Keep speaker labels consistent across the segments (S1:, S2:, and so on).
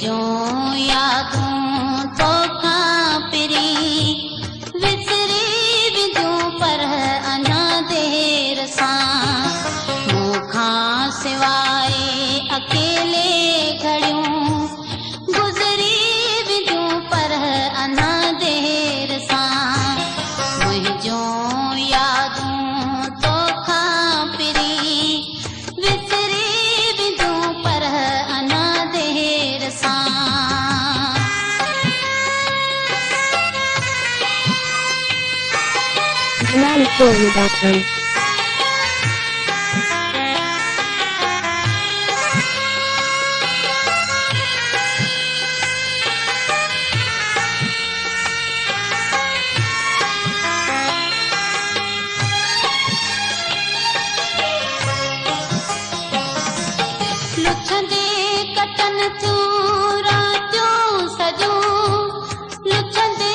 S1: मुझो यादूं तो खापिरी विसरी विजूं पर अना देर सां मूंखां सिवाय अकेले घड़ियूं गुज़री विजूं पर अना देर सां मुझो यादूं तो खापिरी विसरी विजूं पर अना देर सां
S2: JanaliForum.com
S1: लुछंदे कटन थियूं रातियूं सजूं लुछंदे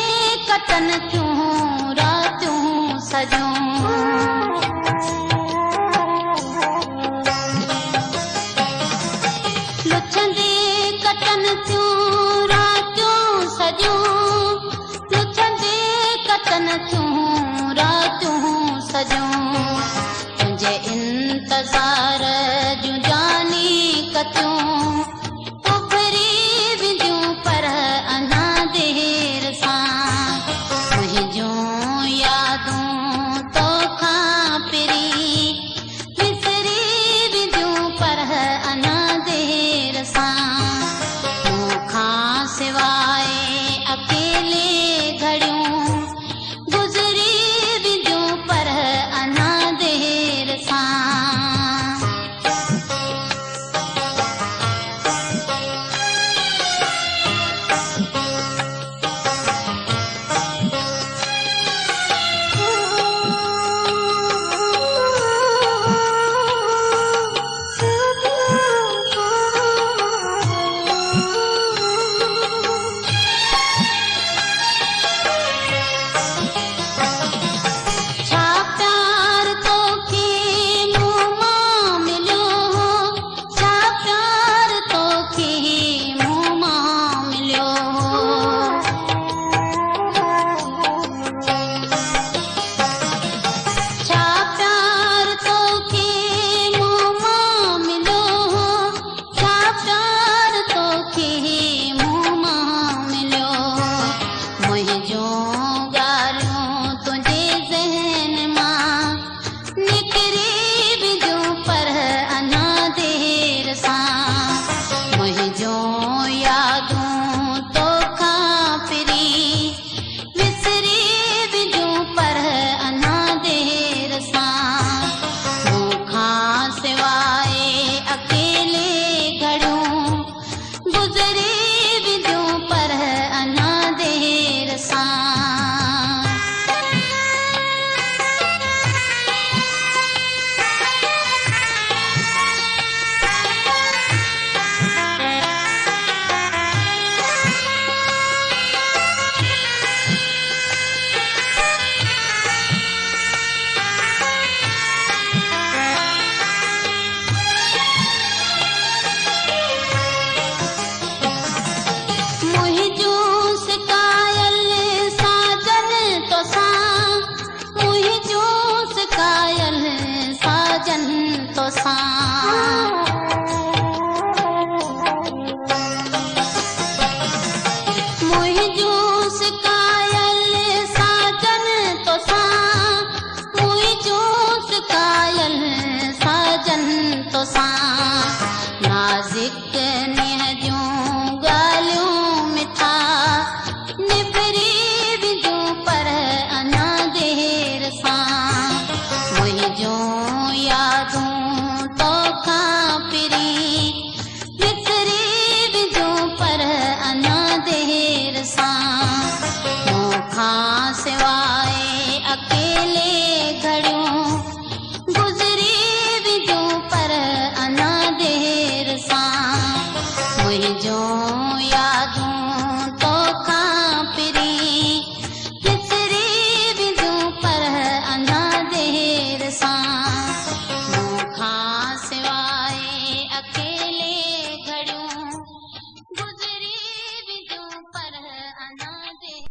S1: कटन थियूं रातियूं सजूं लुछंदे कटन थियूं रातियूं सजूं लुछंदे कटन थियूं रातियूं सजूं तुंहिंजे इंतज़ार जूं जानी कतियूं उभरी विजूं पर अना देर सां मुंहिंजूं यादूं तो खापिरी विसरी विजूं पर अना देर सां मूंखां सिवाय अकेले घड़ियूं गुज़री विजूं पर अना देर सां छा प्यार तोखे मूं मां मिलियो छा प्यार तोखे मूं मां मिलियो छा प्यार तोखे मूं मां मिलियो छा प्यार तोखे मूं मां मिलियो मुंहिंजो ॻाल्हियूं तुंहिंजे ज़हन मां निकिरी विजूं पर अना देर सां मुंहिंजो यादूं तो खापिरी विसरी विजूं पर अना देर सां मूंखां सिवाय अकेले घड़ियूं गुज़री विजूं पर अना देर सां मुंहिंजूं सिकायल साजन तोसां मुंहिंजूं सिकायल साजन तोसां मुंहिंजूं सिकायल साजन तोसां मुंहिंजूं सिकायल साजन तोसां नाज़िक नीह जूं ॻाल्हियूं मिठा निभरी विजूं पर अना देर सां मुंहिंजूं यादूं तो खापिरी विसरी विजूं पर अना देर सां मूंखां सिवाय अकेले घड़ियूं गुज़री विजूं पर अना देर सां मुंहिंजो